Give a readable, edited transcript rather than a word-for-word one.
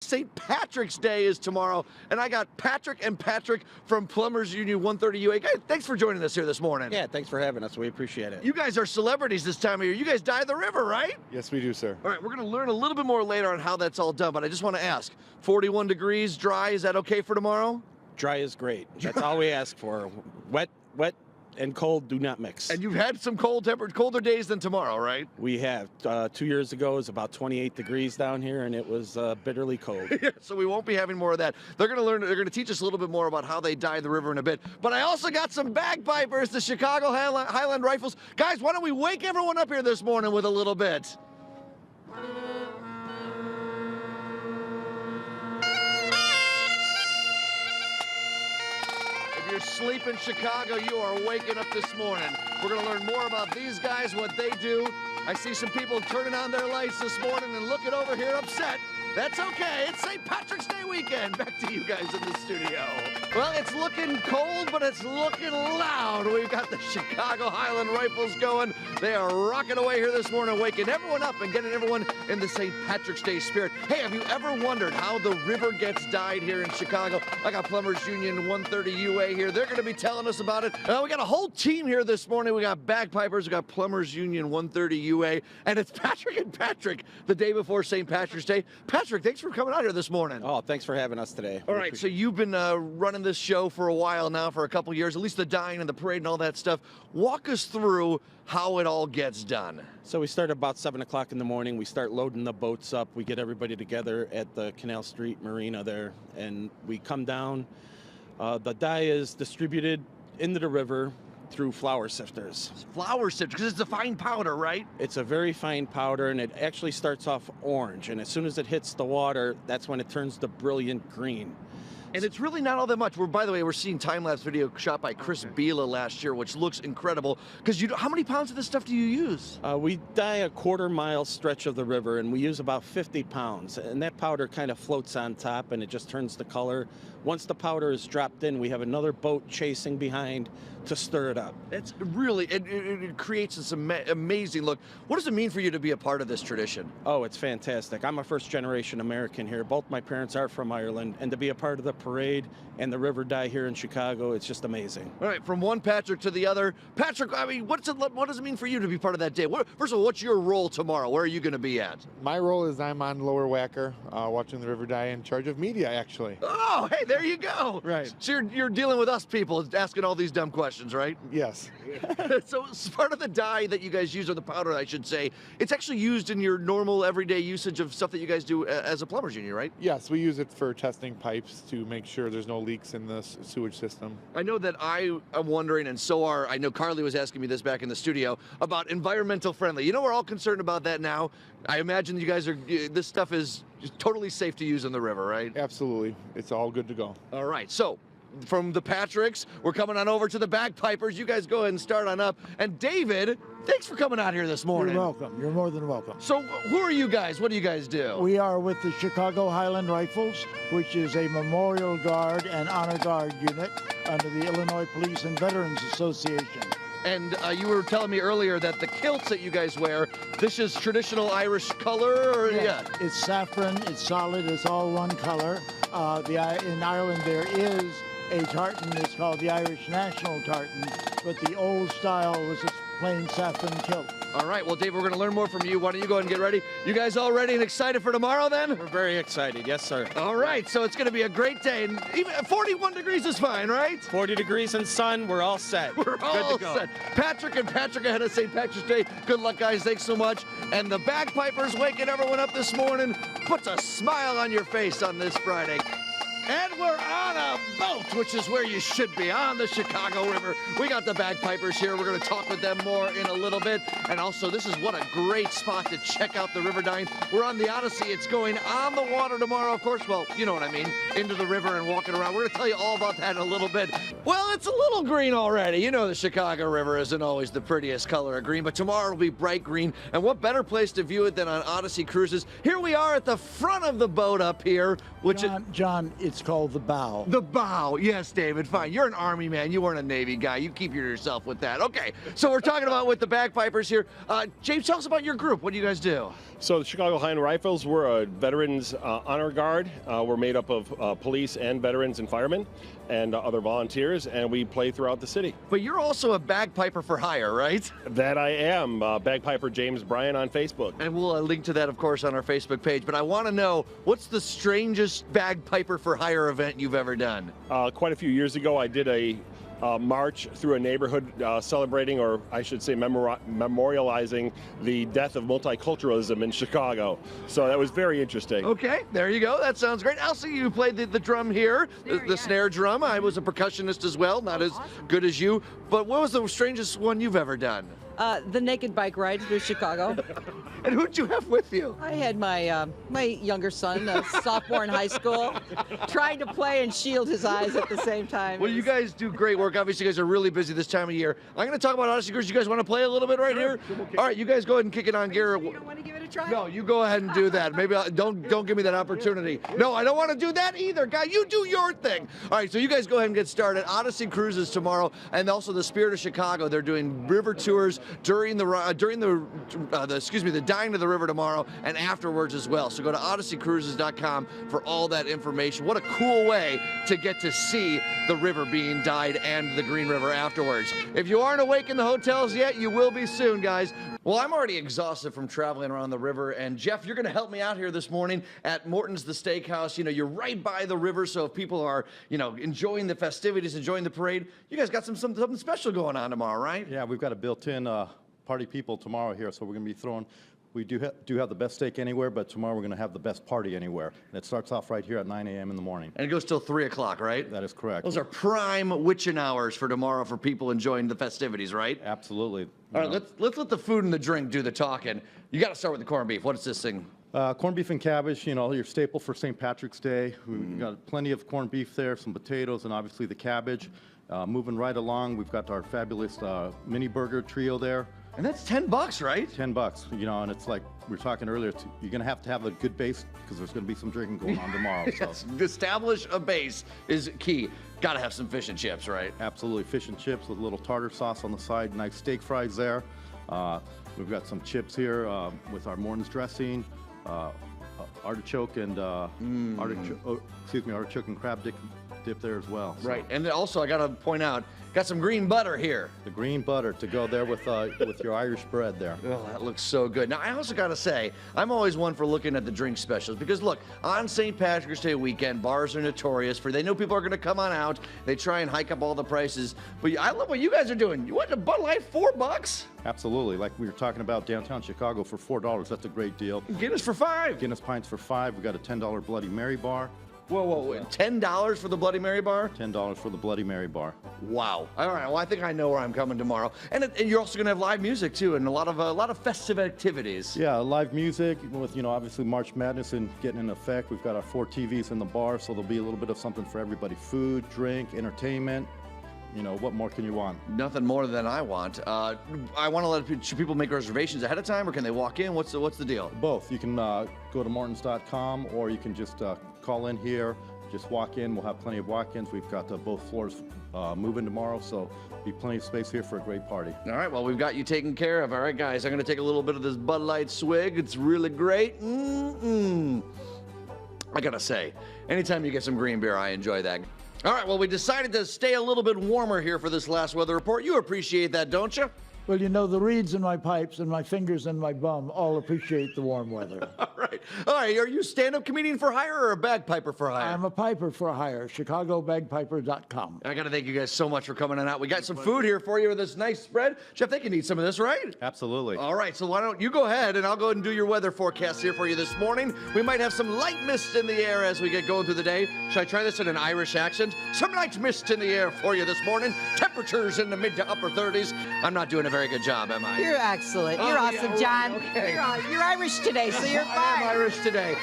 St. Patrick's Day is tomorrow, and I got Patrick and Patrick from Plumbers Union 130 UA. Guys, thanks for joining us here this morning. Yeah, thanks for having us. We appreciate it. You guys are celebrities this time of year. You guys dye the river, right? Yes, we do, sir. All right, we're going to learn a little bit more later on how that's all done, but I just want to ask, 41 degrees, dry, is that okay for tomorrow? Dry is great. That's all we ask for. Wet, and cold do not mix. And you've had some colder days than tomorrow, right? We have. 2 years ago, it was about 28 degrees down here, and it was bitterly cold. So we won't be having more of that. They're going to teach us a little bit more about how they dye the river in a bit. But I also got some bagpipers, the Chicago Highland Rifles. Guys, why don't we wake everyone up here this morning with a little bit? If you're sleeping Chicago, you are waking up this morning. We're going to learn more about these guys, what they do. I see some people turning on their lights this morning and looking over here upset. That's okay. It's St. Patrick's Day weekend. Back to you guys in the studio. Well, it's looking cold, but it's looking loud. We've got the Chicago Highland Rifles going. They are rocking away here this morning, waking everyone up and getting everyone in the St. Patrick's Day spirit. Hey, have you ever wondered how the river gets dyed here in Chicago? I got Plumbers Union 130 UA here. They're going to be telling us about it. We got a whole team here this morning. We got bagpipers. We got Plumbers Union 130 UA. And it's Patrick and Patrick the day before St. Patrick's Day. Patrick, thanks for coming out here this morning. Oh, thanks for having us today. All right, so you've been running this show for a while now, for a couple years, at least the dyeing and the parade and all that stuff. Walk us through how it all gets done. So we start about 7 o'clock in the morning. We start loading the boats up. We get everybody together at the Canal Street Marina there, and we come down. The dye is distributed into the river through flour sifters. Flour sifters, because it's a fine powder, right? It's a very fine powder, and it actually starts off orange, and as soon as it hits the water, that's when it turns to brilliant green. And it's really not all that much. By the way, we're seeing time-lapse video shot by Chris Biela last year, which looks incredible. Because how many pounds of this stuff do you use? We dye a quarter-mile stretch of the river, and we use about 50 pounds. And that powder kind of floats on top, and it just turns the color. Once the powder is dropped in, we have another boat chasing behind to stir it up. It's really, it creates this amazing look. What does it mean for you to be a part of this tradition? Oh, it's fantastic. I'm a first-generation American here. Both my parents are from Ireland, and to be a part of the parade and the river dye here in Chicago, it's just amazing. All right, from one Patrick to the other. Patrick, I mean, what does it mean for you to be part of that day? First of all, what's your role tomorrow? Where are you going to be at? My role is I'm on Lower Wacker, watching the river dye, in charge of media, actually. Oh, hey, there you go. Right. So you're dealing with us people, asking all these dumb questions, right? Yes. So part of the dye that you guys use, or the powder, I should say, it's actually used in your normal everyday usage of stuff that you guys do as a plumbers union, right? Yes, we use it for testing pipes to make sure there's no leaks in the sewage system. I know that I am wondering, and so I know Carly was asking me this back in the studio, about environmental friendly. You know, we're all concerned about that now. I imagine you guys this stuff is totally safe to use in the river, right? Absolutely. It's all good to go. All right, so from the Patricks, we're coming on over to the bagpipers. You guys go ahead and start on up. And David, thanks for coming out here this morning. You're welcome. You're more than welcome. So who are you guys? What do you guys do? We are with the Chicago Highland Rifles, which is a Memorial Guard and Honor Guard unit under the Illinois Police and Veterans Association. And you were telling me earlier that the kilts that you guys wear, this is traditional Irish color? Or, yeah. It's saffron, it's solid, it's all one color. In Ireland there is a tartan, it's called the Irish National Tartan, but the old style was a plain saffron kilt. All right, well, Dave, we're going to learn more from you. Why don't you go ahead and get ready? You guys all ready and excited for tomorrow, then? We're very excited, yes, sir. All right, so it's going to be a great day. And even 41 degrees is fine, right? 40 degrees and sun, we're all set. We're all good to go. set. Patrick and Patrick ahead of St. Patrick's Day. Good luck, guys. Thanks so much. And the bagpipers waking everyone up this morning puts a smile on your face on this Friday. And we're on a boat, which is where you should be, on the Chicago River. We got the bagpipers here. We're going to talk with them more in a little bit. And also, this is what a great spot to check out the river dyeing. We're on the Odyssey. It's going on the water tomorrow, of course. Well, you know what I mean, into the river and walking around. We're going to tell you all about that in a little bit. Well, it's a little green already. You know the Chicago River isn't always the prettiest color of green, but tomorrow will be bright green. And what better place to view it than on Odyssey Cruises? Here we are at the front of the boat up here, which John, it's It's called the bow. The bow. Yes, David, fine. You're an Army man. You weren't a Navy guy. You keep yourself with that. Okay, so we're talking about with the bagpipers here. James, tell us about your group. What do you guys do? So the Chicago Highland Rifles, we're a Veterans Honor Guard. We're made up of police and veterans and firemen and other volunteers, and we play throughout the city. But you're also a bagpiper for hire, right? That I am, Bagpiper James Bryan on Facebook. And we'll link to that, of course, on our Facebook page. But I want to know, what's the strangest bagpiper for hire event you've ever done? Quite a few years ago, I did a march through a neighborhood celebrating, or I should say memorializing, the death of multiculturalism in Chicago. So that was very interesting. Okay, there you go. That sounds great. I'll see you played the drum here, the snare drum. I was a percussionist as well, not as good as you. But what was the strangest one you've ever done? The naked bike ride through Chicago. And who'd you have with you? I had my my younger son, a sophomore in high school, trying to play and shield his eyes at the same time. Well, you guys do great work. Obviously, you guys are really busy this time of year. I'm going to talk about Odyssey Cruise. You guys want to play a little bit right here? All right, you guys go ahead and kick it on gear. You don't want to give it a try? No, you go ahead and do that. Maybe don't give me that opportunity. No, I don't want to do that either, guy. You do your thing. All right, so you guys go ahead and get started. Odyssey Cruises tomorrow, and also the Spirit of Chicago. They're doing river tours during the Dying to the River tomorrow and afterwards as well. So go to odysseycruises.com for all that information. What a cool way to get to see the river being dyed and the Green River afterwards. If you aren't awake in the hotels yet, you will be soon, guys. Well, I'm already exhausted from traveling around the river, and Jeff, you're going to help me out here this morning at Morton's the Steakhouse. You know, you're right by the river, so if people are, you know, enjoying the festivities, enjoying the parade, you guys got something special going on tomorrow, right? Yeah, we've got a built-in party people tomorrow here, so we're going to be throwing. We do have the best steak anywhere, but tomorrow we're going to have the best party anywhere. And it starts off right here at 9 a.m. in the morning. And it goes till 3 o'clock, right? That is correct. Those are prime witching hours for tomorrow for people enjoying the festivities, right? Absolutely. All right, let's let the food and the drink do the talking. You got to start with the corned beef. What is this thing? Corned beef and cabbage, you know, your staple for St. Patrick's Day. We've got plenty of corned beef there, some potatoes, and obviously the cabbage. Moving right along, we've got our fabulous mini burger trio there. And that's $10, right? $10, you know, and it's like we were talking earlier, you're going to have a good base because there's going to be some drinking going on tomorrow. Yes, establish a base is key. Got to have some fish and chips, right? Absolutely, fish and chips with a little tartar sauce on the side, nice steak fries there. We've got some chips here with our Morton's dressing, artichoke and artichoke and crab dip there as well. So. Right, and then also I got to point out, got some green butter here. The green butter to go there with your Irish bread there. Oh, that looks so good. Now, I also got to say, I'm always one for looking at the drink specials because, look, on St. Patrick's Day weekend, bars are notorious for, they know people are going to come on out. They try and hike up all the prices. But I love what you guys are doing. You went to Bud Light, $4? Absolutely. Like we were talking about downtown Chicago for $4. That's a great deal. Guinness for $5. Guinness pints for $5. We've got a $10 Bloody Mary bar. Whoa, $10 for the Bloody Mary bar? $10 for the Bloody Mary bar. Wow. All right, well, I think I know where I'm coming tomorrow. And you're also going to have live music, too, and a lot of festive activities. Yeah, live music with, you know, obviously March Madness and getting in effect. We've got our 4 TVs in the bar, so there'll be a little bit of something for everybody. Food, drink, entertainment. You know, what more can you want? Nothing more than I want. I want to should people make reservations ahead of time, or can they walk in? What's the deal? Both. You can go to mortons.com, or you can just call in here. Just walk in. We'll have plenty of walk-ins. We've got both floors moving tomorrow, so be plenty of space here for a great party. All right, well, we've got you taken care of. All right, guys, I'm going to take a little bit of this Bud Light swig. It's really great. I got to say, anytime you get some green beer, I enjoy that. All right, well, we decided to stay a little bit warmer here for this last weather report. You appreciate that, don't you? Well, you know, the reeds in my pipes and my fingers in my bum all appreciate the warm weather. All right. Are you a stand-up comedian for hire or a bagpiper for hire? I'm a piper for hire, chicagobagpiper.com. I got to thank you guys so much for coming on out. We got some food here for you with this nice spread. Jeff, they can eat some of this, right? Absolutely. All right, so why don't you go ahead, and I'll go ahead and do your weather forecast here for you this morning. We might have some light mist in the air as we get going through the day. Should I try this in an Irish accent? Some light mist in the air for you this morning. Temperatures in the mid to upper 30s. I'm not doing a very good job, am I? You're excellent. You're awesome, John. Okay. You're Irish today, so you're fine. I am Irish today.